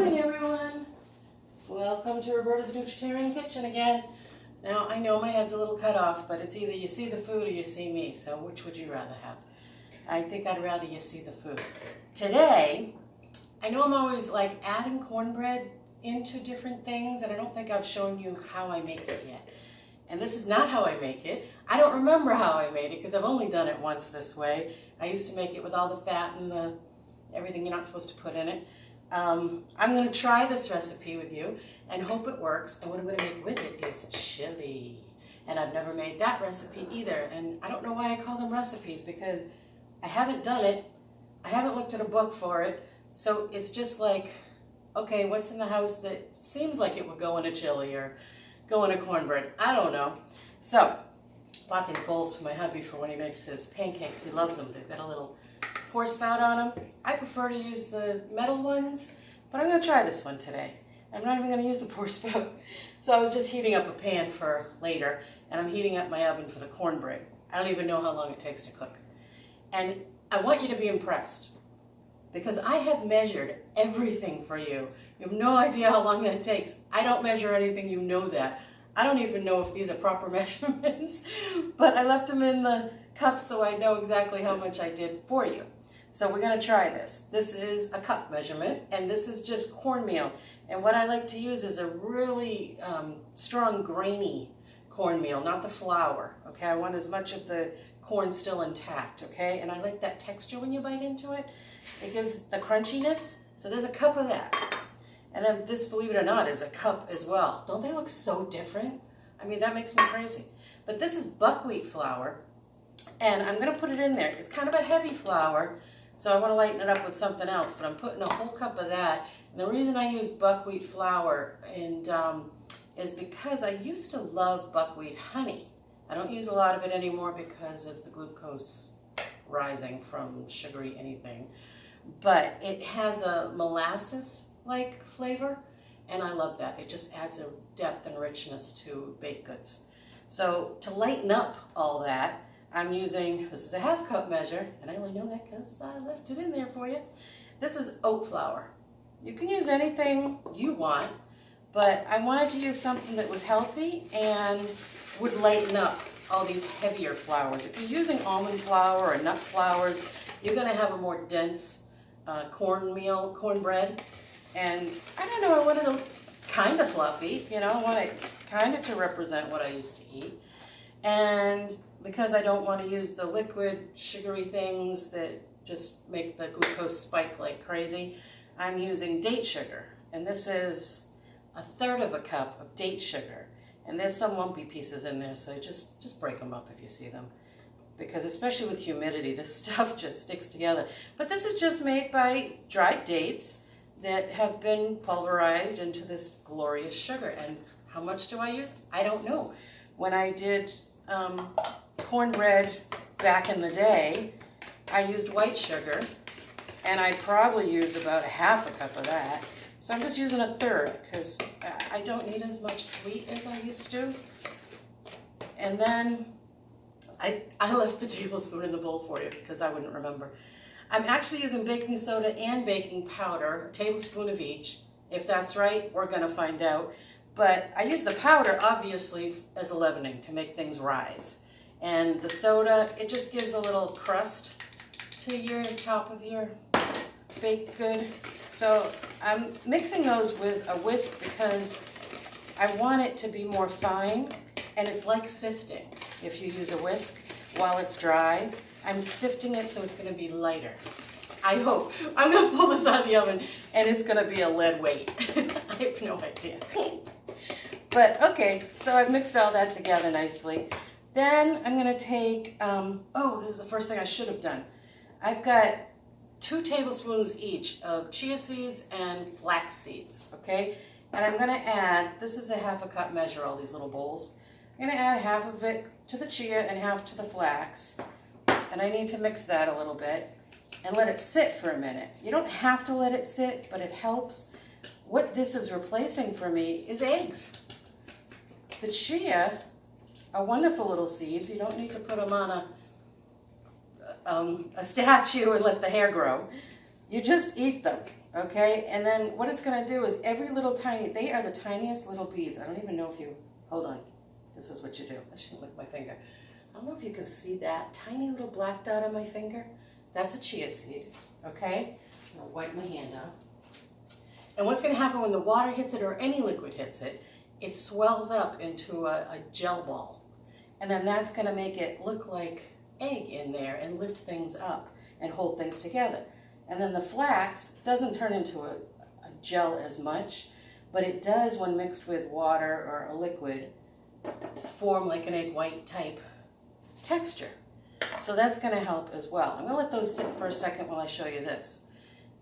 morning, everyone. Welcome to Roberta's Nutritarian Kitchen again. Now, I know my head's a little cut off, but it's either you see the food or you see me, so which would you rather have? I think I'd rather you see the food. Today, I know I'm always like adding cornbread into different things, and I don't think I've shown you how I make it yet. And this is not how I make it. I don't remember how I made it because I've only done it once this way. I used to make it with all the fat and everything you're not supposed to put in it. I'm going to try this recipe with you and hope it works. And what I'm going to make with it is chili. And I've never made that recipe either. And I don't know why I call them recipes because I haven't done it. I haven't looked at a book for it. So it's just like, okay, what's in the house that seems like it would go in a chili or go in a cornbread? I don't know. So bought these bowls for my hubby for when he makes his pancakes. He loves them. They've got a little pour spout on them. I prefer to use the metal ones, but I'm going to try this one today. I'm not even going to use the pour spout. So I was just heating up a pan for later, and I'm heating up my oven for the cornbread. I don't even know how long it takes to cook. And I want you to be impressed because I have measured everything for you. You have no idea how long that takes. I don't measure anything, you know that. I don't even know if these are proper measurements, but I left them in the cup so I know exactly how much I did for you. So we're going to try this. This is a cup measurement, and this is just cornmeal. And what I like to use is a really strong, grainy cornmeal, not the flour. Okay, I want as much of the corn still intact. Okay, and I like that texture when you bite into it. It gives the crunchiness. So there's a cup of that. And then this, believe it or not, is a cup as well. Don't they look so different? I mean, that makes me crazy. But this is buckwheat flour, and I'm going to put it in there. It's kind of a heavy flour, so I want to lighten it up with something else, but I'm putting a whole cup of that. And the reason I use buckwheat flour is because I used to love buckwheat honey. I don't use a lot of it anymore because of the glucose rising from sugary anything. But it has a molasses-like flavor, and I love that. It just adds a depth and richness to baked goods. So to lighten up all that, I'm using, this is a half cup measure, and I only know that because I left it in there for you. This is oat flour. You can use anything you want, but I wanted to use something that was healthy and would lighten up all these heavier flours. If you're using almond flour or nut flours, you're going to have a more dense cornbread. And I don't know, I wanted it kind of fluffy, you know, I want it kind of to represent what I used to eat. And because I don't want to use the liquid sugary things that just make the glucose spike like crazy, I'm using date sugar. And this is 1/3 of a cup of date sugar. And there's some lumpy pieces in there, so just break them up if you see them. Because especially with humidity, this stuff just sticks together. But this is just made by dried dates that have been pulverized into this glorious sugar. And how much do I use? I don't know. When I did cornbread back in the day, I used white sugar, and I probably use about 1/2 cup of that. So I'm just using 1/3 because I don't need as much sweet as I used to. And then I left the tablespoon in the bowl for you because I wouldn't remember. I'm actually using baking soda and baking powder, a tablespoon of each. If that's right, we're going to find out. But I use the powder, obviously, as a leavening to make things rise. And the soda, it just gives a little crust to your top of your baked good. So I'm mixing those with a whisk because I want it to be more fine. And it's like sifting if you use a whisk while it's dry. I'm sifting it so it's going to be lighter. I hope. I'm going to pull this out of the oven and it's going to be a lead weight. I have no idea. But okay, so I've mixed all that together nicely. Then I'm going to take, oh, this is the first thing I should have done. I've got 2 tablespoons each of chia seeds and flax seeds, okay? And I'm going to add, this is a 1/2 cup measure, all these little bowls. I'm going to add 1/2 of it to the chia and 1/2 to the flax. And I need to mix that a little bit and let it sit for a minute. You don't have to let it sit, but it helps. What this is replacing for me is eggs. The chia are wonderful little seeds. You don't need to put them on a statue and let the hair grow. You just eat them, Okay, and then what it's going to do is every little tiny, they are the tiniest little beads. I don't even know if you, hold on, this is what you do. I shouldn't lick my finger. I don't know if you can see that tiny little black dot on my finger. That's a chia seed, okay? I'm going to wipe my hand out. And what's going to happen when the water hits it or any liquid hits it, it swells up into a gel ball. And then that's going to make it look like egg in there and lift things up and hold things together. And then the flax doesn't turn into a gel as much, but it does when mixed with water or a liquid form like an egg white type texture. So that's going to help as well. I'm going to let those sit for a second while I show you this.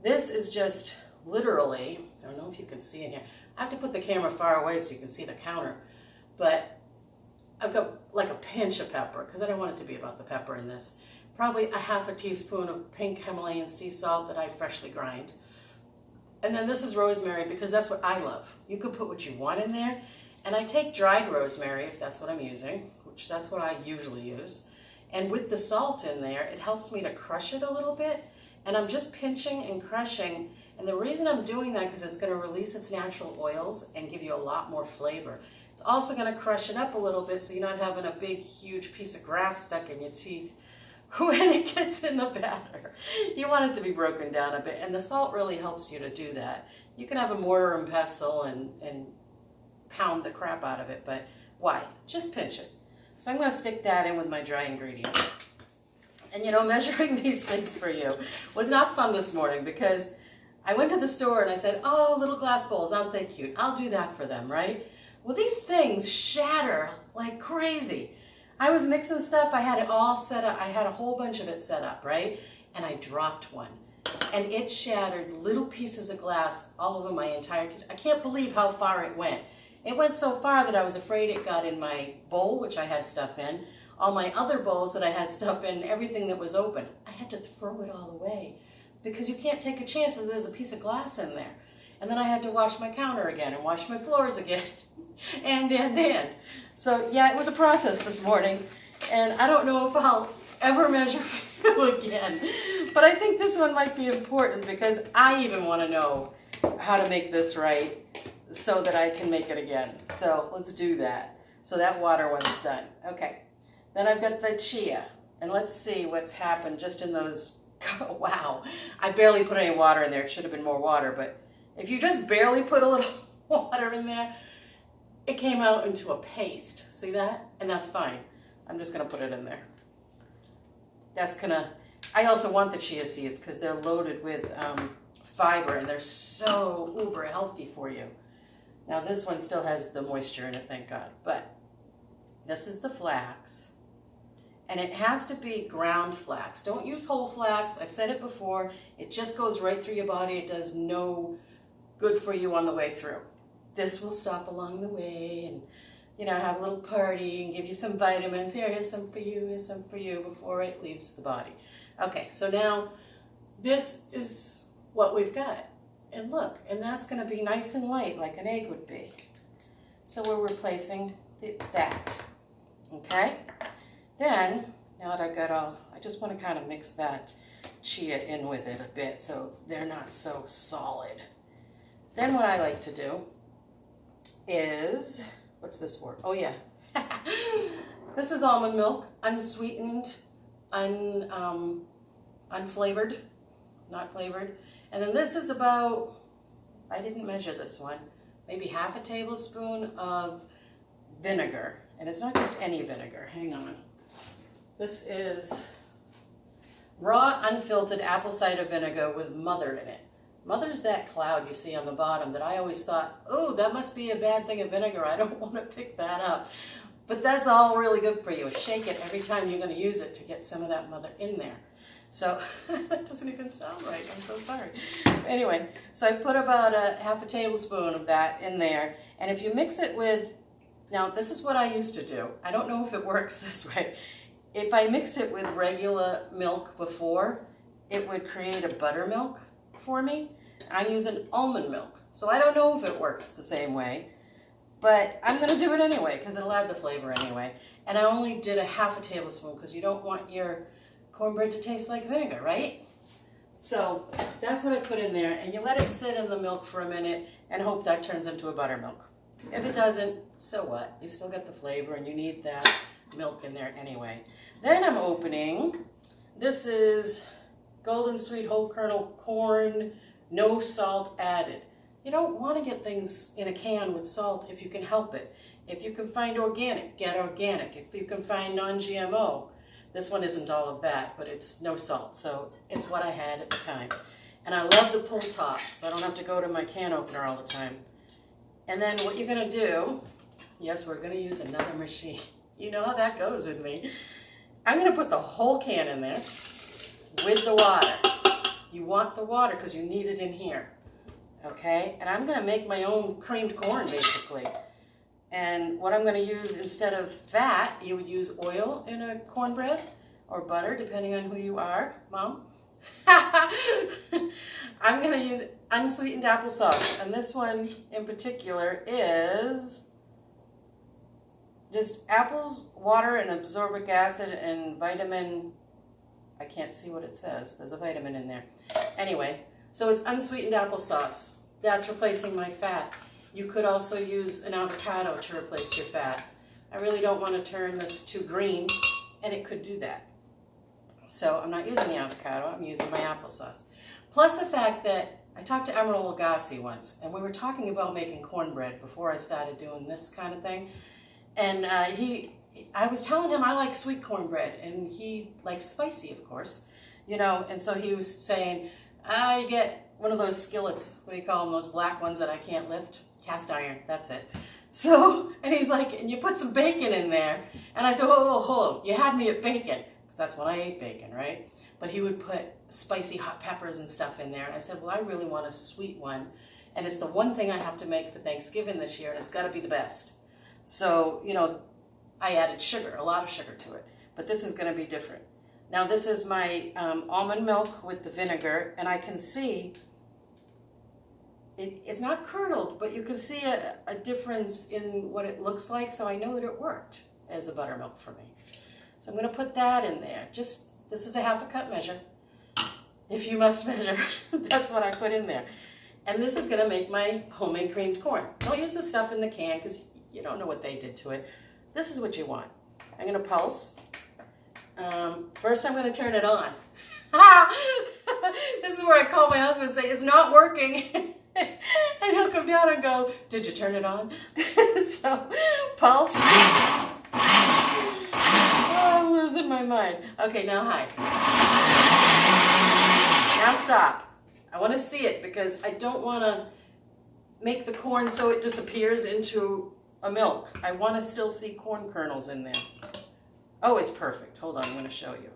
This is just literally, I don't know if you can see in here. I have to put the camera far away so you can see the counter, but I've got like a pinch of pepper because I don't want it to be about the pepper in this. Probably a half a teaspoon of pink Himalayan sea salt that I freshly grind. And then this is rosemary because that's what I love. You could put what you want in there. And I take dried rosemary if that's what I'm using, which that's what I usually use. And with the salt in there, it helps me to crush it a little bit. And I'm just pinching and crushing. And the reason I'm doing that because it's going to release its natural oils and give you a lot more flavor. It's also going to crush it up a little bit so you're not having a big, huge piece of grass stuck in your teeth when it gets in the batter. You want it to be broken down a bit, and the salt really helps you to do that. You can have a mortar and pestle and pound the crap out of it, but why? Just pinch it. So I'm going to stick that in with my dry ingredients. And you know, measuring these things for you was not fun this morning because I went to the store and I said, oh, little glass bowls, aren't they cute? I'll do that for them, right? Well, these things shatter like crazy. I was mixing stuff, I had it all set up, I had a whole bunch of it set up, right? And I dropped one. And it shattered little pieces of glass all over my entire kitchen. I can't believe how far it went. It went so far that I was afraid it got in my bowl, which I had stuff in, all my other bowls that I had stuff in, everything that was open. I had to throw it all away because you can't take a chance that there's a piece of glass in there. And then I had to wash my counter again and wash my floors again. and. So yeah, it was a process this morning. And I don't know if I'll ever measure for you again. But I think this one might be important because I even want to know how to make this right so that I can make it again. So let's do that. So that water one's done. Okay. Then I've got the chia. And let's see what's happened just in those. Wow. I barely put any water in there. It should have been more water, but if you just barely put a little water in there, it came out into a paste. See that? And that's fine. I'm just going to put it in there. That's going to, I also want the chia seeds because they're loaded with fiber and they're so uber healthy for you. Now this one still has the moisture in it, thank God. But this is the flax. And it has to be ground flax. Don't use whole flax. I've said it before. It just goes right through your body. It does no good for you on the way through. This will stop along the way and, you know, have a little party and give you some vitamins. Here's some for you, here's some for you before it leaves the body. Okay, so now this is what we've got. And look, and that's going to be nice and light like an egg would be. So we're replacing that. Okay? Then, now that I've got all, I just want to kind of mix that chia in with it a bit so they're not so solid. Then what I like to do is, what's this for? Oh yeah. This is almond milk, unsweetened, unflavored, not flavored. And then this is about, I didn't measure this one, maybe half a tablespoon of vinegar. And it's not just any vinegar, hang on. This is raw, unfiltered apple cider vinegar with mother in it. Mother's that cloud you see on the bottom that I always thought, oh, that must be a bad thing of vinegar. I don't want to pick that up. But that's all really good for you. Shake it every time you're going to use it to get some of that mother in there. So that doesn't even sound right. I'm so sorry. Anyway, so I put about a half a tablespoon of that in there. And if you mix it with, now this is what I used to do. I don't know if it works this way. If I mixed it with regular milk before, it would create a buttermilk for me. I'm using almond milk. So I don't know if it works the same way, but I'm going to do it anyway because it'll add the flavor anyway. And I only did a half a tablespoon because you don't want your cornbread to taste like vinegar, right? So that's what I put in there, and you let it sit in the milk for a minute and hope that turns into a buttermilk. If it doesn't, so what? You still get the flavor, and you need that milk in there anyway. Then I'm opening, this is golden sweet whole kernel corn, no salt added. You don't want to get things in a can with salt if you can help it. If you can find organic, get organic. If you can find non-GMO, this one isn't all of that, but it's no salt, so it's what I had at the time. And I love the pull top, so I don't have to go to my can opener all the time. And then what you're gonna do, yes, we're gonna use another machine. You know how that goes with me. I'm gonna put the whole can in there with the water. You want the water because you need it in here, okay? And I'm gonna make my own creamed corn, basically. And what I'm going to use, instead of fat, you would use oil in a cornbread or butter, depending on who you are, Mom. I'm going to use unsweetened applesauce. And this one in particular is just apples, water, and ascorbic acid and vitamin. I can't see what it says. There's a vitamin in there. Anyway, so it's unsweetened applesauce. That's replacing my fat. You could also use an avocado to replace your fat. I really don't want to turn this too green, and it could do that. So I'm not using the avocado, I'm using my applesauce. Plus the fact that I talked to Emerald Lagasse once, and we were talking about making cornbread before I started doing this kind of thing. And I was telling him I like sweet cornbread, and he likes spicy, of course. You know, and so he was saying, I get one of those skillets, what do you call them, those black ones that I can't lift? Cast iron, that's it. So, and he's like, and you put some bacon in there. And I said, hold on, you had me at bacon. Because that's when I ate bacon, right? But he would put spicy hot peppers and stuff in there. And I said, well, I really want a sweet one. And it's the one thing I have to make for Thanksgiving this year, and it's gotta be the best. So, you know, I added sugar, a lot of sugar to it. But this is gonna be different. Now this is my almond milk with the vinegar, and I can see it's not curdled, but you can see a difference in what it looks like, so I know that it worked as a buttermilk for me. So I'm going to put that in there. Just, this is a 1/2 cup measure. If you must measure, that's what I put in there. And this is going to make my homemade creamed corn. Don't use the stuff in the can because you don't know what they did to it. This is what you want. I'm going to pulse. First I'm going to turn it on. This is where I call my husband and say, it's not working. And he'll come down and go, did you turn it on? So, pulse. Oh, I'm losing my mind. Okay, now high. Now stop. I want to see it because I don't want to make the corn so it disappears into a milk. I want to still see corn kernels in there. Oh, it's perfect. Hold on, I'm going to show you.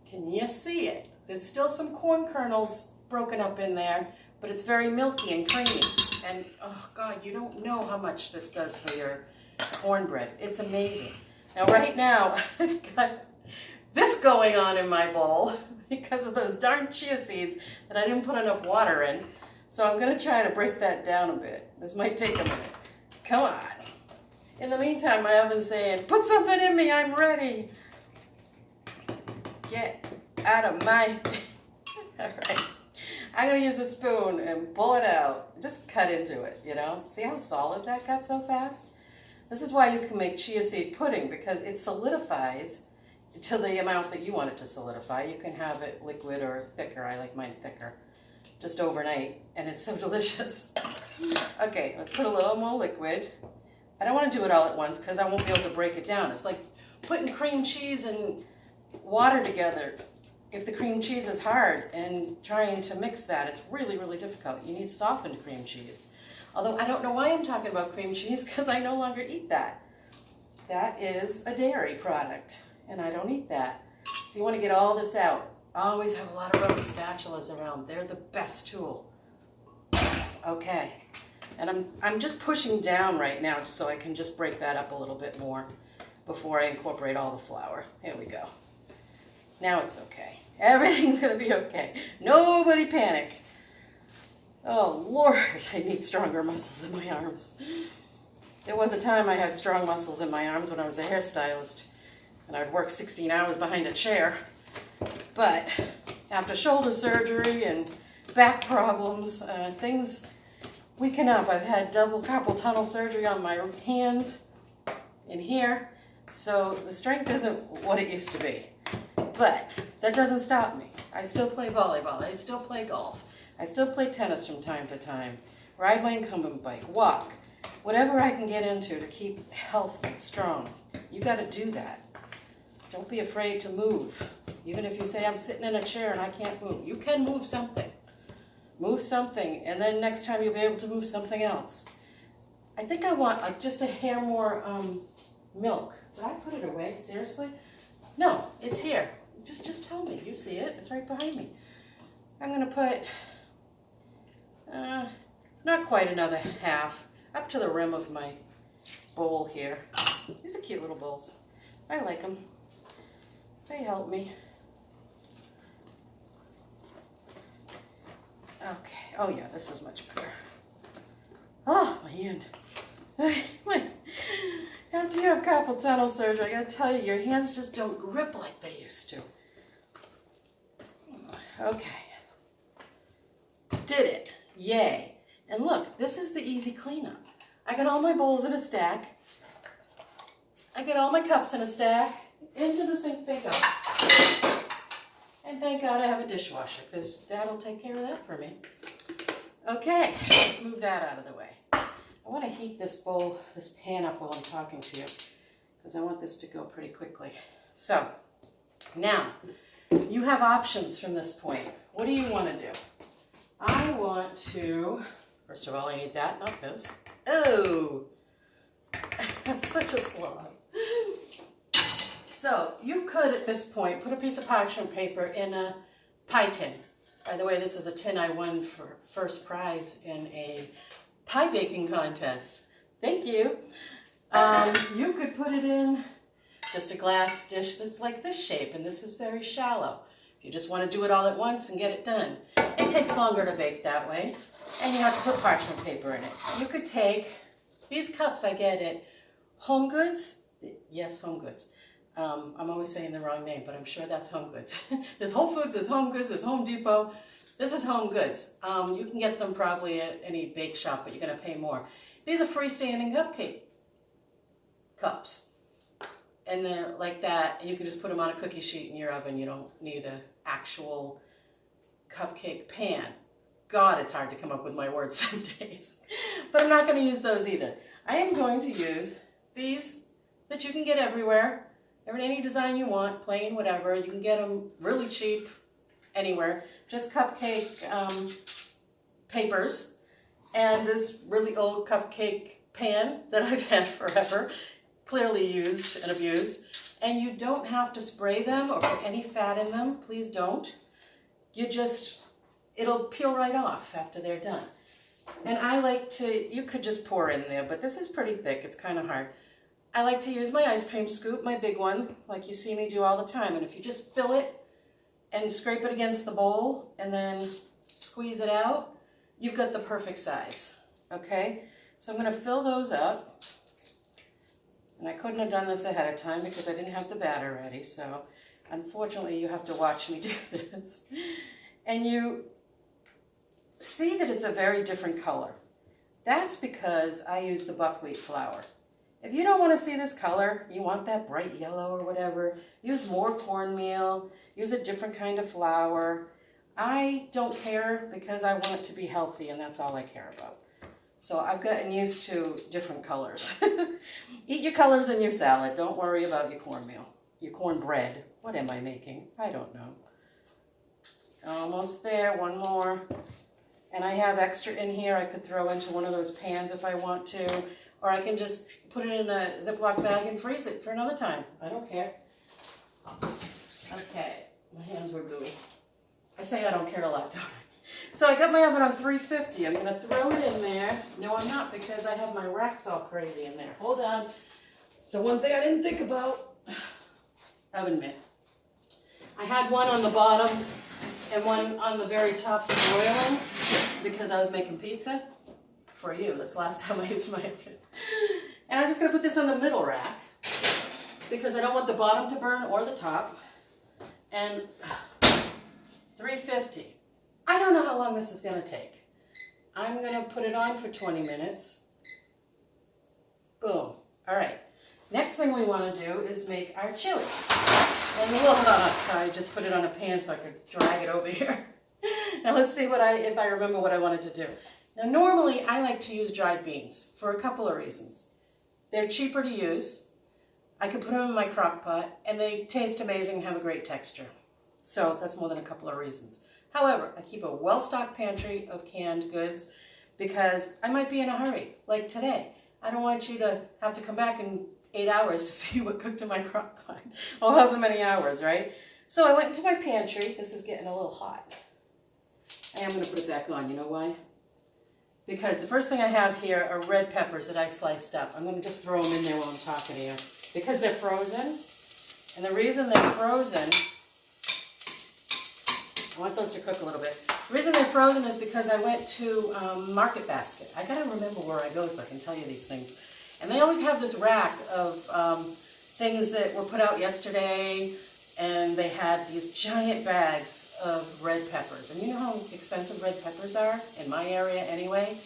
Can you see it? There's still some corn kernels broken up in there, but it's very milky and creamy. And, oh God, you don't know how much this does for your cornbread. It's amazing. Now, right now, I've got this going on in my bowl because of those darn chia seeds that I didn't put enough water in. So I'm going to try to break that down a bit. This might take a minute. Come on. In the meantime, my oven's saying, put something in me, I'm ready. Get out of my... All right. I'm going to use a spoon and pull it out. Just cut into it, you know. See how solid that got so fast? This is why you can make chia seed pudding, because it solidifies to the amount that you want it to solidify. You can have it liquid or thicker. I like mine thicker. Just overnight, and it's so delicious. Okay, let's put a little more liquid. I don't want to do it all at once because I won't be able to break it down. It's like putting cream cheese and water together. If the cream cheese is hard and trying to mix that, it's really, really difficult. You need softened cream cheese. Although I don't know why I'm talking about cream cheese because I no longer eat that. That is a dairy product and I don't eat that. So you want to get all this out. I always have a lot of rubber spatulas around. They're the best tool. Okay. And I'm just pushing down right now so I can just break that up a little bit more before I incorporate all the flour. Here we go. Now it's okay. Everything's going to be okay. Nobody panic. Oh, Lord, I need stronger muscles in my arms. There was a time I had strong muscles in my arms when I was a hairstylist, and I'd work 16 hours behind a chair. But After shoulder surgery and back problems, things weaken up. I've had double carpal tunnel surgery on my hands in here, so the strength isn't what it used to be. But that doesn't stop me. I still play volleyball. I still play golf. I still play tennis from time to time. Ride my incumbent bike, walk, whatever I can get into to keep healthy and strong. You got to do that. Don't be afraid to move. Even if you say, I'm sitting in a chair and I can't move. You can move something. Move something, and then next time you'll be able to move something else. I think I want just a hair more milk. Did I put it away? Seriously? No, it's here. Just tell me. You see it. It's right behind me. I'm going to put not quite another half up to the rim of my bowl here. These are cute little bowls. I like them. They help me. Okay. Oh yeah, this is much better. Oh, my hand. After you have carpal tunnel surgery, I gotta tell you, your hands just don't grip like they used to. Okay. Did it. Yay. And look, this is the easy cleanup. I got all my bowls in a stack. I get all my cups in a stack. Into the sink they go. And thank God I have a dishwasher, because that'll take care of that for me. Okay, let's move that out of the way. I want to heat this bowl, this pan up while I'm talking to you, because I want this to go pretty quickly. So, now, you have options from this point. What do you want to do? I want to, first of all, I need that, not this. Oh, I'm such a slob. So, you could, at this point, put a piece of parchment paper in a pie tin. By the way, this is a tin I won for first prize in a pie baking contest. Thank you. You could put it in just a glass dish that's like this shape, and this is very shallow. If you just want to do it all at once and get it done. It takes longer to bake that way, and you have to put parchment paper in it. You could take these cups I get at Home Goods. Yes, Home Goods. I'm always saying the wrong name, but I'm sure that's Home Goods. There's Whole Foods, there's Home Goods, there's Home Depot. This is Home Goods. You can get them probably at any bake shop, but you're going to pay more. These are freestanding cupcake cups. And they're like that. And you can just put them on a cookie sheet in your oven. You don't need an actual cupcake pan. God, it's hard to come up with my words some days. But I'm not going to use those either. I am going to use these that you can get everywhere. Any design you want, plain, whatever. You can get them really cheap anywhere. Just cupcake papers. And this really old cupcake pan that I've had forever. Clearly used and abused. And you don't have to spray them or put any fat in them. Please don't. It'll peel right off after they're done. And I like to, you could just pour in there, but this is pretty thick. It's kind of hard. I like to use my ice cream scoop, my big one, like you see me do all the time. And if you just fill it and scrape it against the bowl and then squeeze it out, you've got the perfect size, okay? So I'm going to fill those up. And I couldn't have done this ahead of time because I didn't have the batter ready. So unfortunately, you have to watch me do this. And you see that it's a very different color. That's because I use the buckwheat flour. If you don't want to see this color, you want that bright yellow or whatever, use more cornmeal, use a different kind of flour. I don't care because I want it to be healthy and that's all I care about. So I've gotten used to different colors. Eat your colors in your salad. Don't worry about your cornmeal, your cornbread. What am I making? I don't know. Almost there, one more. And I have extra in here I could throw into one of those pans if I want to. Or I can just put it in a Ziploc bag and freeze it for another time. I don't care. Okay, my hands were gooey. I say I don't care a lot, don't I? So I got my oven on 350. I'm going to throw it in there. No, I'm not because I have my racks all crazy in there. Hold on. The one thing I didn't think about, oven mitt. I had one on the bottom and one on the very top for broiling because I was making pizza. For you, that's the last time I used my oven. And I'm just going to put this on the middle rack because I don't want the bottom to burn or the top. And 350. I don't know how long this is going to take. I'm going to put it on for 20 minutes. Boom. All right. Next thing we want to do is make our chili. And I just put it on a pan so I could drag it over here. Now let's see if I remember what I wanted to do. Now normally I like to use dried beans for a couple of reasons. They're cheaper to use. I can put them in my crock pot and they taste amazing and have a great texture. So that's more than a couple of reasons. However, I keep a well-stocked pantry of canned goods because I might be in a hurry, like today. I don't want you to have to come back in 8 hours to see what cooked in my crock pot, or however many hours, right? So I went into my pantry. This is getting a little hot. I am going to put it back on. You know why? Because the first thing I have here are red peppers that I sliced up. I'm going to just throw them in there while I'm talking to you. Because they're frozen. And the reason they're frozen, I want those to cook a little bit. The reason they're frozen is because I went to Market Basket. I got to remember where I go so I can tell you these things. And they always have this rack of things that were put out yesterday, and they had these giant bags of red peppers. And you know how expensive red peppers are, in my area anyway?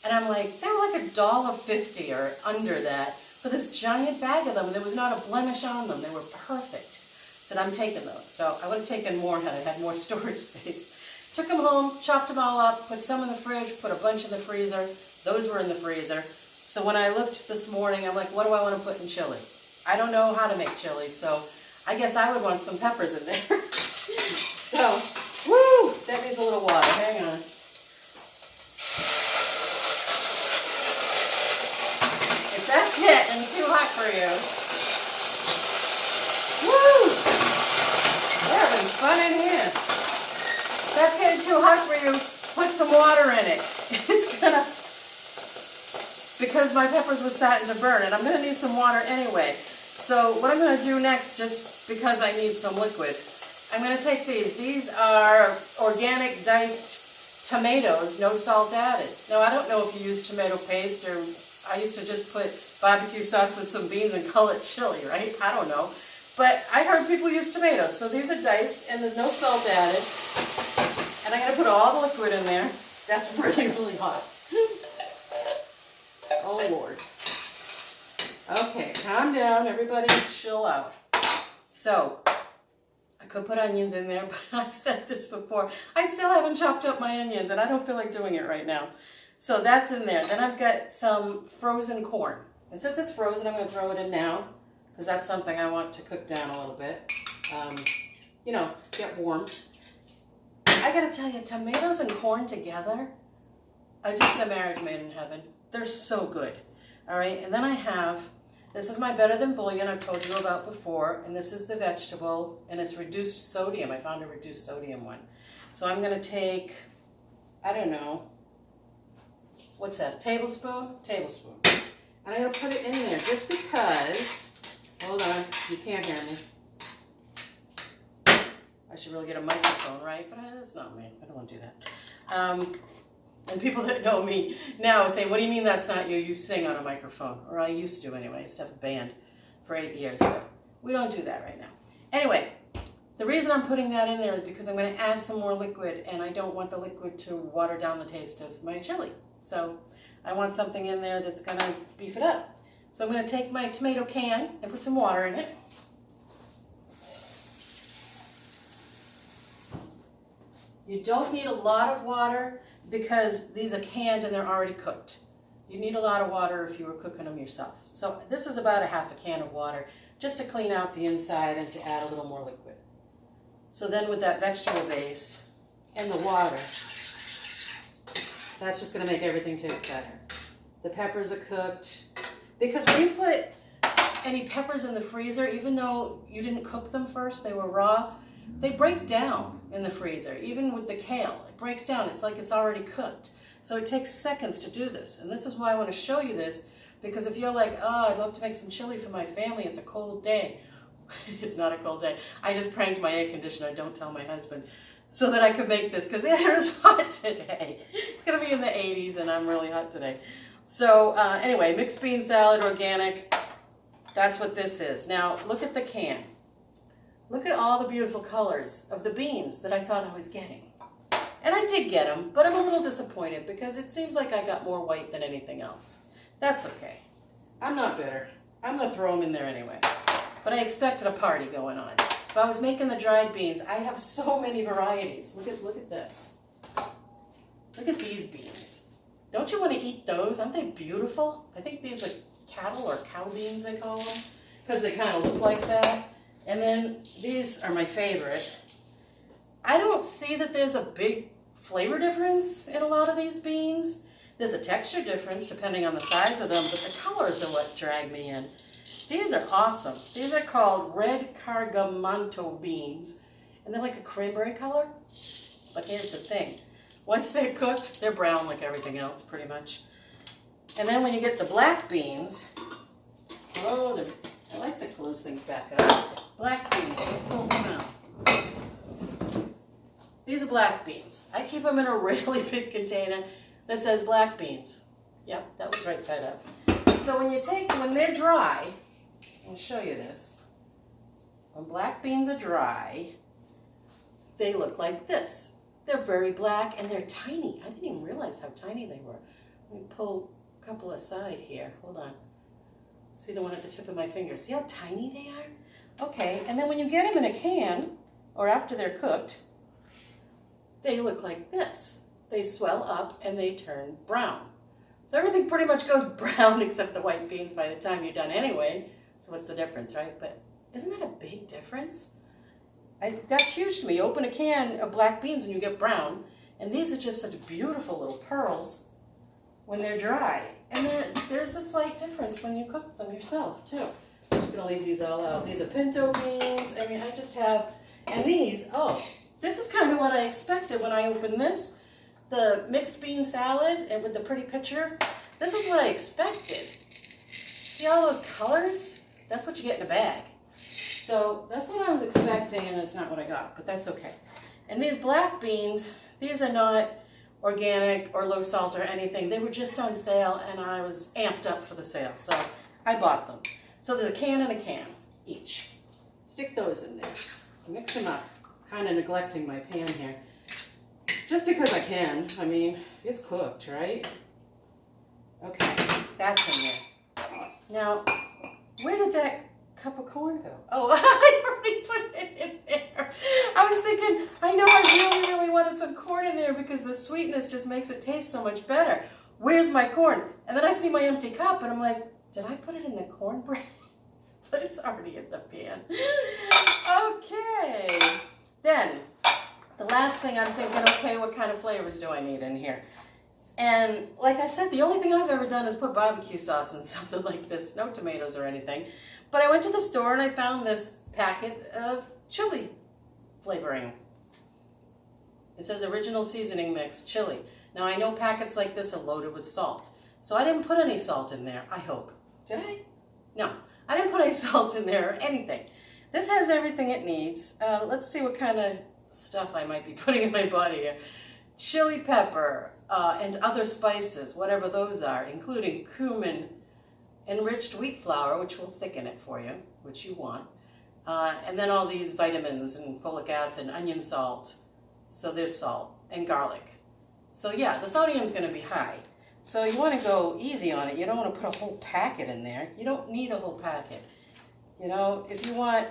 And I'm like, they were like $1.50 or under that for this giant bag of them, and there was not a blemish on them. They were perfect. I said, I'm taking those. So I would have taken more had I had more storage space. Took them home, chopped them all up, put some in the fridge, put a bunch in the freezer. Those were in the freezer. So when I looked this morning, I'm like, what do I want to put in chili? I don't know how to make chili, so I guess I would want some peppers in there. So, woo, that needs a little water. Hang on. If that's getting too hot for you, woo, we're having fun in here. If that's getting too hot for you, put some water in it. It's gonna, because my peppers were starting to burn, and I'm gonna need some water anyway. So what I'm gonna do next, just because I need some liquid, I'm going to take these. These are organic diced tomatoes, no salt added. Now, I don't know if you use tomato paste, or I used to just put barbecue sauce with some beans and call it chili, right? I don't know. But I heard people use tomatoes. So these are diced, and there's no salt added. And I'm going to put all the liquid in there. That's really, really hot. Oh, Lord. Okay, calm down. Everybody chill out. So, I could put onions in there, but I've said this before. I still haven't chopped up my onions, and I don't feel like doing it right now. So that's in there. Then I've got some frozen corn. And since it's frozen, I'm going to throw it in now, because that's something I want to cook down a little bit. You know, get warm. I got to tell you, tomatoes and corn together are just a marriage made in heaven. They're so good. All right, and then I have... This is my Better Than Bouillon I've told you about before, and this is the vegetable, and it's reduced sodium. I found a reduced sodium one. So I'm going to take, I don't know, what's that, a tablespoon? Tablespoon. And I'm going to put it in there just because, hold on, you can't hear me. I should really get a microphone, right? But that's not me. I don't want to do that. And people that know me now say, what do you mean that's not you? You sing on a microphone. Or I used to anyway. I used to have a band for 8 years ago. We don't do that right now. Anyway, the reason I'm putting that in there is because I'm going to add some more liquid, and I don't want the liquid to water down the taste of my chili. So I want something in there that's going to beef it up. So I'm going to take my tomato can and put some water in it. You don't need a lot of water, because these are canned and they're already cooked. You need a lot of water if you were cooking them yourself. So this is about a half a can of water, just to clean out the inside and to add a little more liquid. So then with that vegetable base and the water, that's just going to make everything taste better. The peppers are cooked. Because when you put any peppers in the freezer, even though you didn't cook them first, they were raw, they break down in the freezer. Even with the kale, it breaks down. It's like it's already cooked. So it takes seconds to do this. And this is why I want to show you this, because if you're like, oh, I'd love to make some chili for my family, it's a cold day. It's not a cold day. I just cranked my air conditioner, don't tell my husband, so that I could make this, because it is hot today. It's going to be in the 80s, and I'm really hot today. So anyway, mixed bean salad, organic. That's what this is. Now, look at the can. Look at all the beautiful colors of the beans that I thought I was getting. And I did get them, but I'm a little disappointed because it seems like I got more white than anything else. That's okay. I'm not bitter. I'm going to throw them in there anyway. But I expected a party going on. If I was making the dried beans, I have so many varieties. Look at this. Look at these beans. Don't you want to eat those? Aren't they beautiful? I think these are cattle or cow beans they call them, because they kind of look like that. And then these are my favorite. I don't see that there's a big flavor difference in a lot of these beans. There's a texture difference depending on the size of them, but the colors are what drag me in. These are awesome. These are called red cargamanto beans, and they're like a cranberry color. But here's the thing. Once they're cooked, they're brown like everything else, pretty much. And then when you get the black beans, oh, I like to close things back up. Black beans, let's pull some out. These are black beans. I keep them in a really big container that says black beans. Yep, that was right side up. So when they're dry, I'll show you this. When black beans are dry, they look like this. They're very black and they're tiny. I didn't even realize how tiny they were. Let me pull a couple aside here. Hold on. See the one at the tip of my finger? See how tiny they are? Okay, and then when you get them in a can, or after they're cooked, they look like this. They swell up and they turn brown. So everything pretty much goes brown except the white beans by the time you're done anyway. So what's the difference, right? But isn't that a big difference? That's huge to me. You open a can of black beans and you get brown. And these are just such beautiful little pearls when they're dry. And there's a slight difference when you cook them yourself too. I'm just gonna leave these all out. These are pinto beans. I mean, I just have, and these, oh, this is kind of what I expected when I opened this. The mixed bean salad and with the pretty picture. This is what I expected. See all those colors? That's what you get in a bag. So that's what I was expecting, and that's not what I got, but that's okay. And these black beans, these are not organic or low salt or anything. They were just on sale, and I was amped up for the sale, so I bought them. So there's a can and a can each. Stick those in there. Mix them up. Kind of neglecting my pan here. Just because I can. I mean, it's cooked, right? Okay, that's in there. Now, where did that cup of corn go? Oh, I already put it in there. I was thinking, I know I really wanted some corn in there because the sweetness just makes it taste so much better. Where's my corn? And then I see my empty cup and I'm like, did I put it in the cornbread? But it's already in the pan. Okay. Then, the last thing I'm thinking, okay, what kind of flavors do I need in here? And like I said, the only thing I've ever done is put barbecue sauce in something like this. No tomatoes or anything. But I went to the store and I found this packet of chili flavoring. It says original seasoning mix, chili. Now I know packets like this are loaded with salt. So I didn't put any salt in there, I hope. Did I? No, I didn't put any salt in there or anything. This has everything it needs. Let's see what kind of stuff I might be putting in my body here. Chili pepper and other spices, whatever those are, including cumin, enriched wheat flour, which will thicken it for you, which you want. And then all these vitamins and folic acid, onion salt. So there's salt and garlic. So yeah, the sodium's going to be high. So you want to go easy on it. You don't want to put a whole packet in there. You don't need a whole packet. You know, if you want,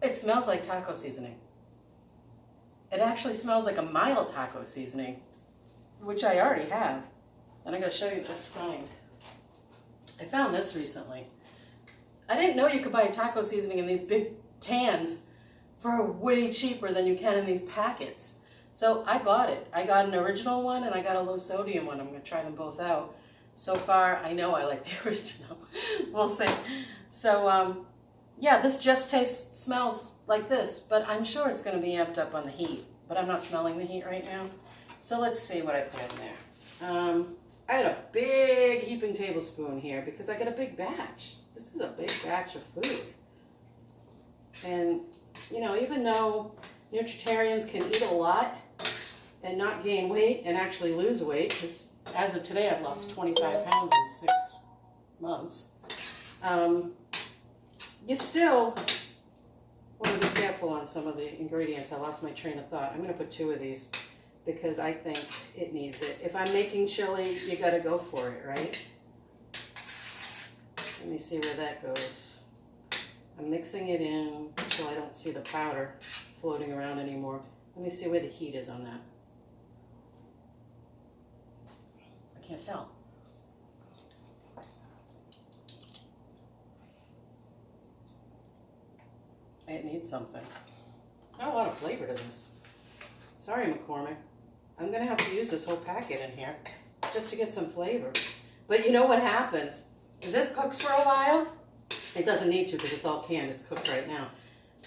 it smells like taco seasoning. It actually smells like a mild taco seasoning, which I already have. And I'm going to show you this find. I found this recently. I didn't know you could buy taco seasoning in these big cans for way cheaper than you can in these packets. So I bought it. I got an original one and I got a low sodium one. I'm going to try them both out. So far, I know I like the original. We'll see. So, yeah, this just smells like this, but I'm sure it's going to be amped up on the heat. But I'm not smelling the heat right now. So let's see what I put in there. I had a big heaping tablespoon here because I got a big batch. This is a big batch of food. And, you know, even though nutritarians can eat a lot and not gain weight and actually lose weight, because as of today I've lost 25 pounds in 6 months, you still I want to be careful on some of the ingredients. I lost my train of thought. I'm going to put 2 of these because I think it needs it. If I'm making chili, you got to go for it, right? Let me see where that goes. I'm mixing it in until I don't see the powder floating around anymore. Let me see where the heat is on that. I can't tell. It needs something. Not a lot of flavor to this. Sorry, McCormick. I'm gonna have to use this whole packet in here just to get some flavor. But you know what happens? Is this cooks for a while? It doesn't need to because it's all canned. It's cooked right now.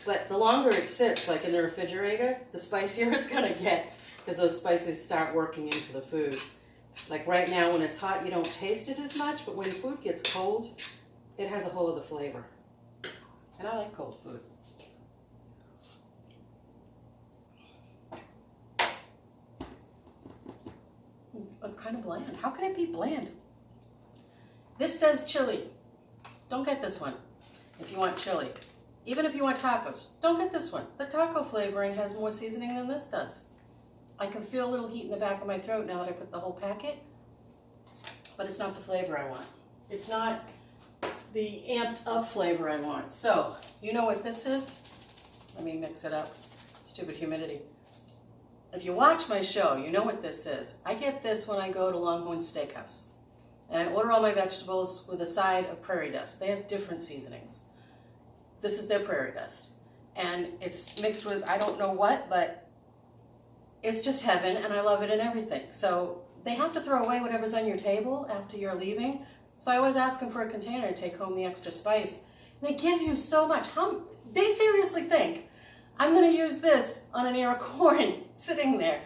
But the longer it sits, like in the refrigerator, the spicier it's gonna get because those spices start working into the food. Like right now when it's hot, you don't taste it as much, but when food gets cold, it has a whole other flavor. And I like cold food. It's kind of bland. How can it be bland? This says chili. Don't get this one if you want chili. Even if you want tacos, don't get this one. The taco flavoring has more seasoning than this does. I can feel a little heat in the back of my throat now that I put the whole packet, but it's not the flavor I want. It's not the amped up flavor I want. So, you know what this is? Let me mix it up. Stupid humidity. If you watch my show, you know what this is. I get this when I go to Longhorn Steakhouse. And I order all my vegetables with a side of prairie dust. They have different seasonings. This is their prairie dust. And it's mixed with I don't know what, but it's just heaven and I love it in everything. So they have to throw away whatever's on your table after you're leaving. So I always ask them for a container to take home the extra spice. And they give you so much. They seriously think I'm going to use this on an ear of corn sitting there.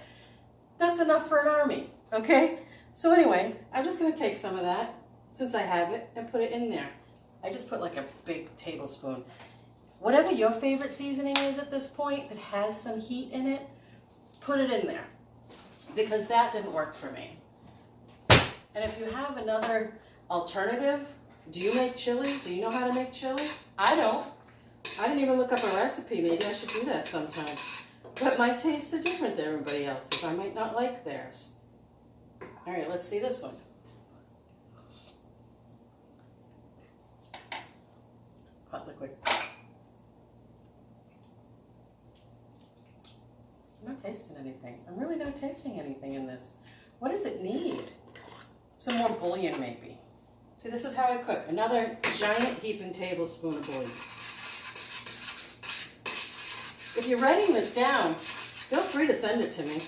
That's enough for an army, okay? So anyway, I'm just going to take some of that, since I have it, and put it in there. I just put like a big tablespoon. Whatever your favorite seasoning is at this point that has some heat in it, put it in there, because that didn't work for me. And if you have another alternative, do you make chili? Do you know how to make chili? I don't. I didn't even look up a recipe. Maybe I should do that sometime. But my tastes are different than everybody else's. I might not like theirs. All right, let's see this one. Hot liquid. I'm not tasting anything. I'm really not tasting anything in this. What does it need? Some more bouillon, maybe. See, this is how I cook. Another giant heaping tablespoon of bouillon. If you're writing this down, feel free to send it to me.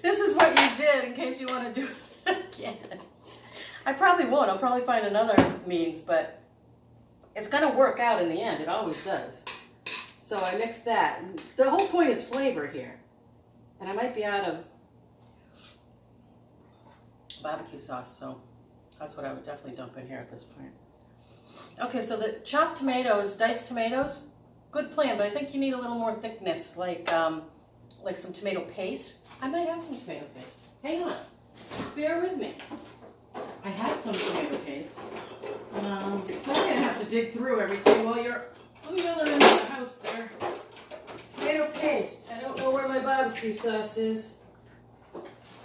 This is what you did in case you want to do it again. I probably won't. I'll probably find another means, but it's going to work out in the end. It always does. So I mix that. The whole point is flavor here. And I might be out of barbecue sauce, so that's what I would definitely dump in here at this point. Okay, so the chopped tomatoes, diced tomatoes, good plan, but I think you need a little more thickness, like some tomato paste. I might have some tomato paste. Hang on. Bear with me. I had some tomato paste. So I'm going to have to dig through everything while you're on the other end of the house there. Tomato paste. I don't know where my barbecue sauce is.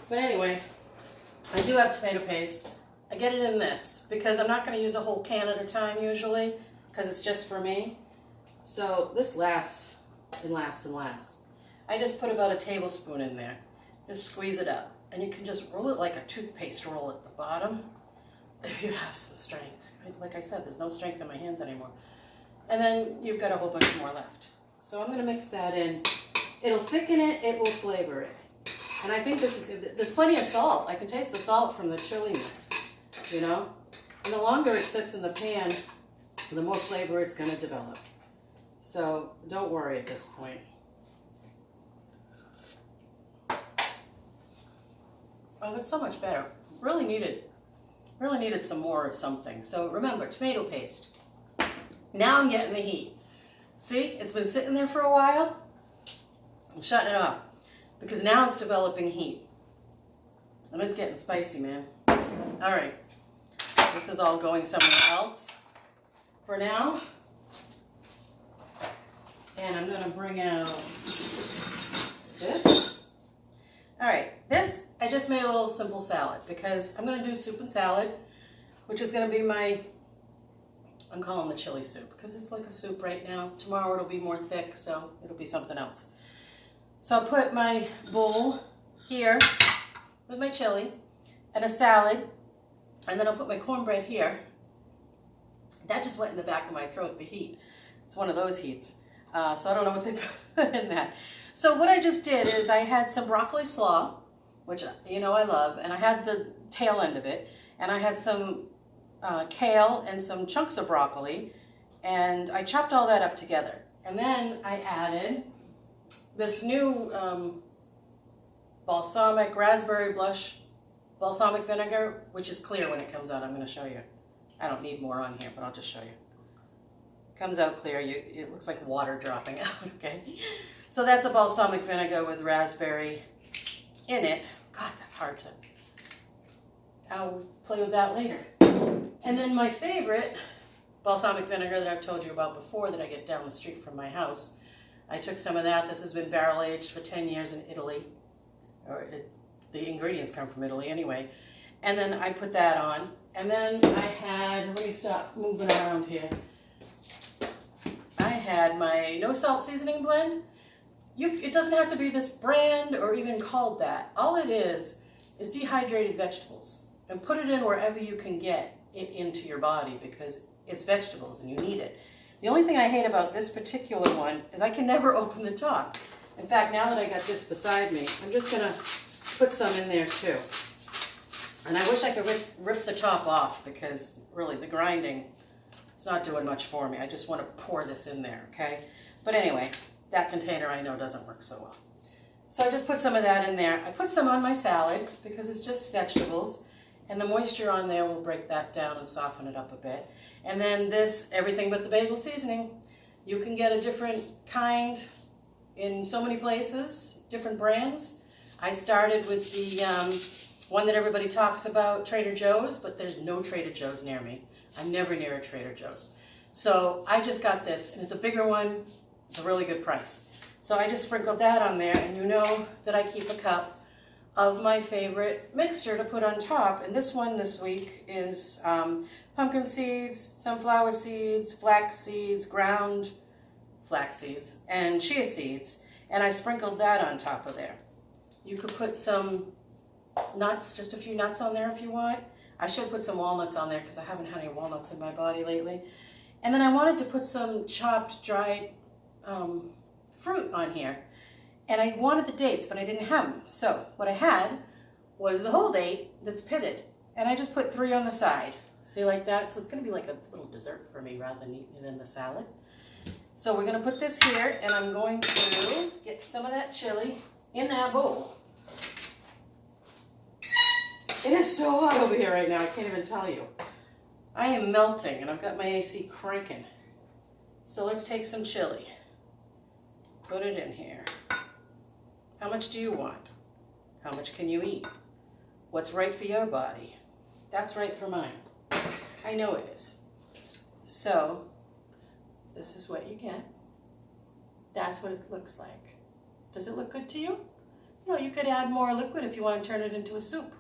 But anyway, I do have tomato paste. I get it in this because I'm not going to use a whole can at a time usually because it's just for me. So this lasts and lasts and lasts. I just put about a tablespoon in there. Just squeeze it up. And you can just roll it like a toothpaste roll at the bottom if you have some strength. Like I said, there's no strength in my hands anymore. And then you've got a whole bunch more left. So I'm going to mix that in. It'll thicken it, it will flavor it. And I think there's plenty of salt. I can taste the salt from the chili mix, you know? And the longer it sits in the pan, the more flavor it's going to develop. So don't worry at this point. Oh, that's so much better. Really needed some more of something. So remember, tomato paste. Now I'm getting the heat. See, it's been sitting there for a while. I'm shutting it off because now it's developing heat. And it's getting spicy, man. All right, this is all going somewhere else. For now, And I'm going to bring out this. All right, this, I just made a little simple salad because I'm going to do soup and salad, which is going to be my, I'm calling the chili soup because it's like a soup right now. Tomorrow it'll be more thick, so it'll be something else. So I'll put my bowl here with my chili and a salad, and then I'll put my cornbread here. That just went in the back of my throat, the heat. It's one of those heats. So I don't know what they put in that. So what I just did is I had some broccoli slaw, which you know I love, and I had the tail end of it, and I had some kale and some chunks of broccoli, and I chopped all that up together. And then I added this new balsamic raspberry blush balsamic vinegar, which is clear when it comes out. I'm going to show you. I don't need more on here, but I'll just show you. Comes out clear. It looks like water dropping out, okay? So that's a balsamic vinegar with raspberry in it. God, that's hard to... I'll play with that later. And then my favorite balsamic vinegar that I've told you about before that I get down the street from my house. I took some of that. This has been barrel aged for 10 years in Italy. The ingredients come from Italy anyway. And then I put that on. And then I had, let me stop moving around here. I had my no salt seasoning blend. It doesn't have to be this brand or even called that. All it is dehydrated vegetables. And put it in wherever you can get it into your body because it's vegetables and you need it. The only thing I hate about this particular one is I can never open the top. In fact, now that I got this beside me, I'm just going to put some in there too. And I wish I could rip the top off because really the grinding is not doing much for me. I just want to pour this in there, okay? But anyway, that container I know doesn't work so well. So I just put some of that in there. I put some on my salad because it's just vegetables. And the moisture on there will break that down and soften it up a bit. And then this, everything but the bagel seasoning. You can get a different kind in so many places, different brands. I started with the one that everybody talks about, Trader Joe's, but there's no Trader Joe's near me. I'm never near a Trader Joe's. So I just got this, and it's a bigger one. It's a really good price. So I just sprinkled that on there, and you know that I keep a cup of my favorite mixture to put on top. And this one this week is pumpkin seeds, sunflower seeds, flax seeds, ground flax seeds, and chia seeds. And I sprinkled that on top of there. You could put some nuts, just a few nuts on there if you want. I should put some walnuts on there because I haven't had any walnuts in my body lately. And then I wanted to put some chopped, dried fruit on here. And I wanted the dates, but I didn't have them. So what I had was the whole date that's pitted. And I just put 3 on the side. See, like that? So it's going to be like a little dessert for me rather than eating it in the salad. So we're going to put this here, and I'm going to get some of that chili in that bowl. It is so hot over here right now, I can't even tell you. I am melting, and I've got my AC cranking. So let's take some chili. Put it in here. How much do you want? How much can you eat? What's right for your body? That's right for mine. I know it is. So, this is what you get. That's what it looks like. Does it look good to you? You know, you could add more liquid if you want to turn it into a soup.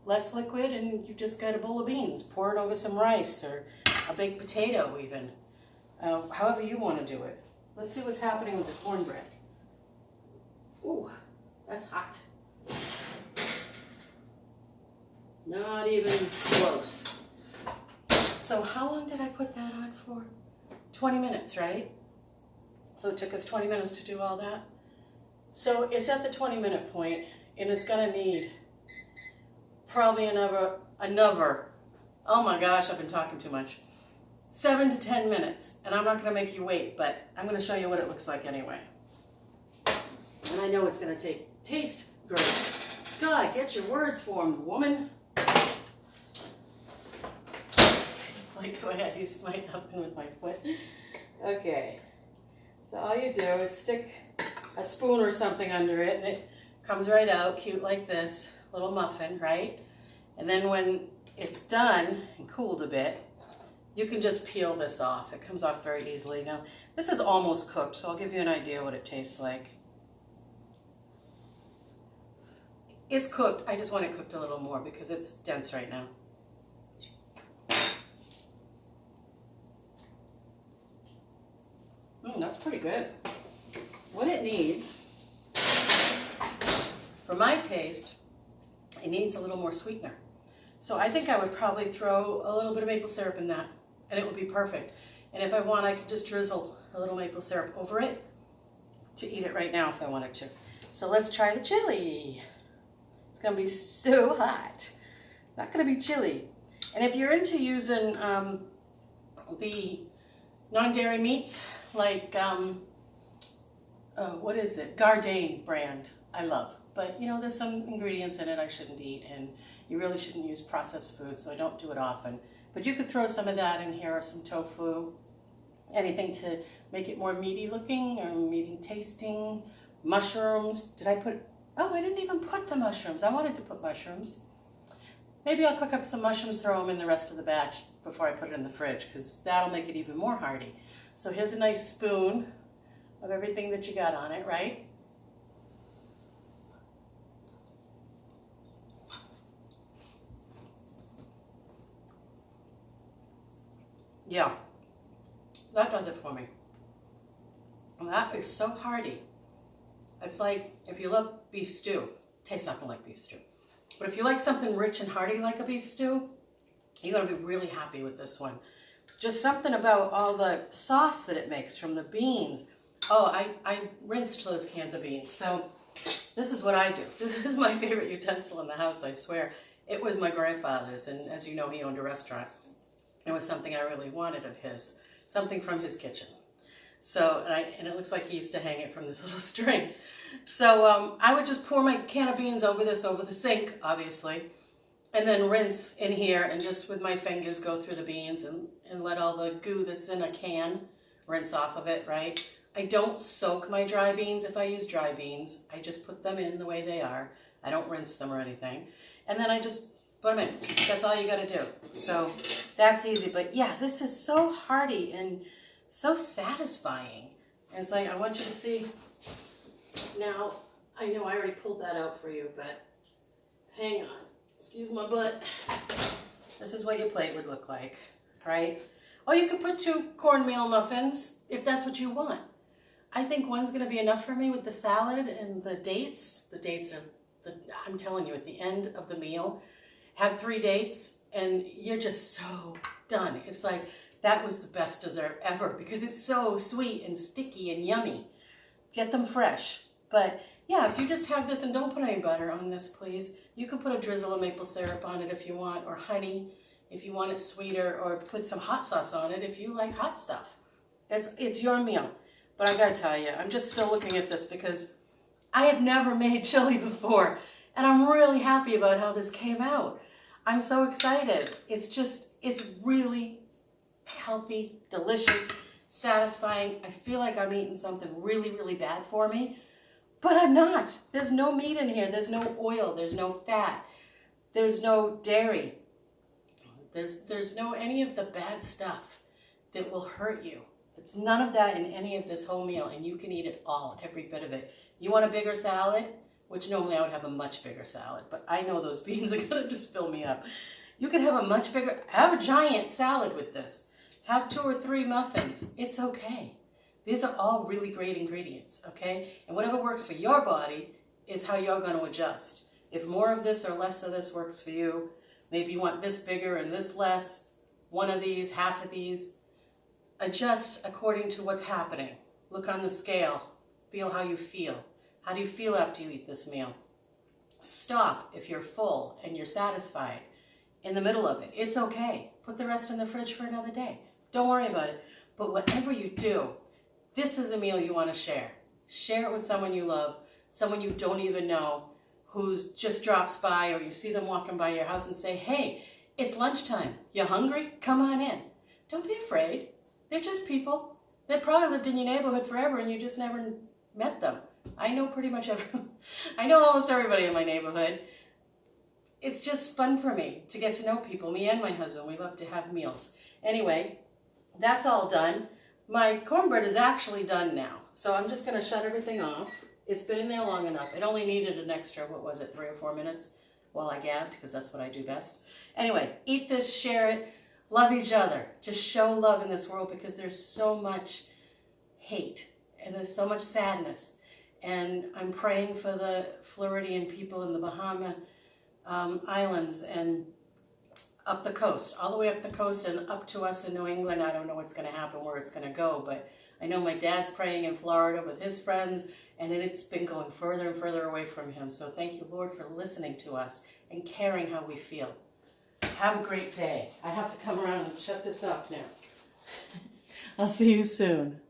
Less liquid and you've just got a bowl of beans. Pour it over some rice or a baked potato even. However you want to do it. Let's see what's happening with the cornbread. Ooh, that's hot. Not even close. So how long did I put that on for? 20 minutes, right? So it took us 20 minutes to do all that. So it's at the 20-minute point, and it's gonna need probably another, oh my gosh, I've been talking too much. 7 to 10 minutes, and I'm not gonna make you wait, but I'm gonna show you what it looks like anyway. And I know it's gonna taste great. God, get your words formed, woman. Like, go ahead, use my oven with my foot. Okay, so all you do is stick a spoon or something under it, and it comes right out, cute like this, little muffin, right? And then when it's done and cooled a bit, you can just peel this off. It comes off very easily. Now, this is almost cooked, so I'll give you an idea what it tastes like. It's cooked. I just want it cooked a little more because it's dense right now. That's pretty good. What it needs, for my taste, it needs a little more sweetener. So I think I would probably throw a little bit of maple syrup in that, and it would be perfect. And if I want, I could just drizzle a little maple syrup over it to eat it right now if I wanted to. So let's try the chili. It's gonna be so hot. It's not gonna be chili. And if you're into using the non-dairy meats, like, what is it? Gardein brand, I love. But, you know, there's some ingredients in it I shouldn't eat, and you really shouldn't use processed food, so I don't do it often. But you could throw some of that in here, or some tofu, anything to make it more meaty looking or meaty tasting. Mushrooms. Did I put, oh, I didn't even put the mushrooms. I wanted to put mushrooms. Maybe I'll cook up some mushrooms, throw them in the rest of the batch before I put it in the fridge, because that'll make it even more hearty. So here's a nice spoon of everything that you got on it, right? Yeah, that does it for me. And that is so hearty. It's like, if you love beef stew, tastes nothing like beef stew. But if you like something rich and hearty like a beef stew, you're gonna be really happy with this one. Just something about all the sauce that it makes from the beans. Oh, I rinsed those cans of beans. So this is what I do. This is my favorite utensil in the house, I swear. It was my grandfather's, and as you know, he owned a restaurant. It was something I really wanted of his, something from his kitchen. So, and it looks like he used to hang it from this little string. So I would just pour my can of beans over the sink, obviously, and then rinse in here, and just with my fingers go through the beans and let all the goo that's in a can rinse off of it, right? I don't soak my dry beans if I use dry beans. I just put them in the way they are. I don't rinse them or anything. And then I just put them in. That's all you got to do. So that's easy. But yeah, this is so hearty and so satisfying. And it's like, I want you to see. Now, I know I already pulled that out for you, but hang on. Excuse my butt. This is what your plate would look like, right? Or you could put 2 cornmeal muffins if that's what you want. I think one's going to be enough for me with the salad and the dates. The dates are, I'm telling you, at the end of the meal, have 3 dates and you're just so done. It's like, that was the best dessert ever because it's so sweet and sticky and yummy. Get them fresh. But yeah, if you just have this, and don't put any butter on this, please. You can put a drizzle of maple syrup on it if you want, or honey if you want it sweeter, or put some hot sauce on it if you like hot stuff. It's your meal. But I gotta tell you, I'm just still looking at this because I have never made chili before, and I'm really happy about how this came out. I'm so excited. It's really healthy, delicious, satisfying. I feel like I'm eating something really, really bad for me, but I'm not. There's no meat in here. There's no oil. There's no fat. There's no dairy. There's no any of the bad stuff that will hurt you. It's none of that in any of this whole meal, and you can eat it all, every bit of it. You want a bigger salad, which normally I would have a much bigger salad, but I know those beans are gonna just fill me up. You can have a much bigger, have a giant salad with this. Have 2 or 3 muffins. It's okay. These are all really great ingredients, okay? And whatever works for your body is how you're gonna adjust. If more of this or less of this works for you, maybe you want this bigger and this less, one of these, half of these, adjust according to what's happening. Look on the scale. Feel how you feel. How do you feel after you eat this meal? Stop if you're full and you're satisfied in the middle of it. It's okay. Put the rest in the fridge for another day. Don't worry about it. But whatever you do, this is a meal you want to share. Share it with someone you love, someone you don't even know, who's just drops by, or you see them walking by your house and say, hey, it's lunchtime. You hungry? Come on in. Don't be afraid. They're just people. They probably lived in your neighborhood forever and you just never met them. I know pretty much everyone. I know almost everybody in my neighborhood. It's just fun for me to get to know people. Me and my husband, we love to have meals. Anyway, that's all done. My cornbread is actually done now. So I'm just going to shut everything off. It's been in there long enough. It only needed an extra, 3 or 4 minutes while I gabbed, because that's what I do best. Anyway, eat this, share it, love each other. Just show love in this world, because there's so much hate and there's so much sadness. And I'm praying for the Floridian people in the Bahama Islands and up the coast, all the way up the coast and up to us in New England. I don't know what's going to happen, where it's going to go, but I know my dad's praying in Florida with his friends, and it's been going further and further away from him. So thank you, Lord, for listening to us and caring how we feel. Have a great day. I have to come around and shut this up now. I'll see you soon.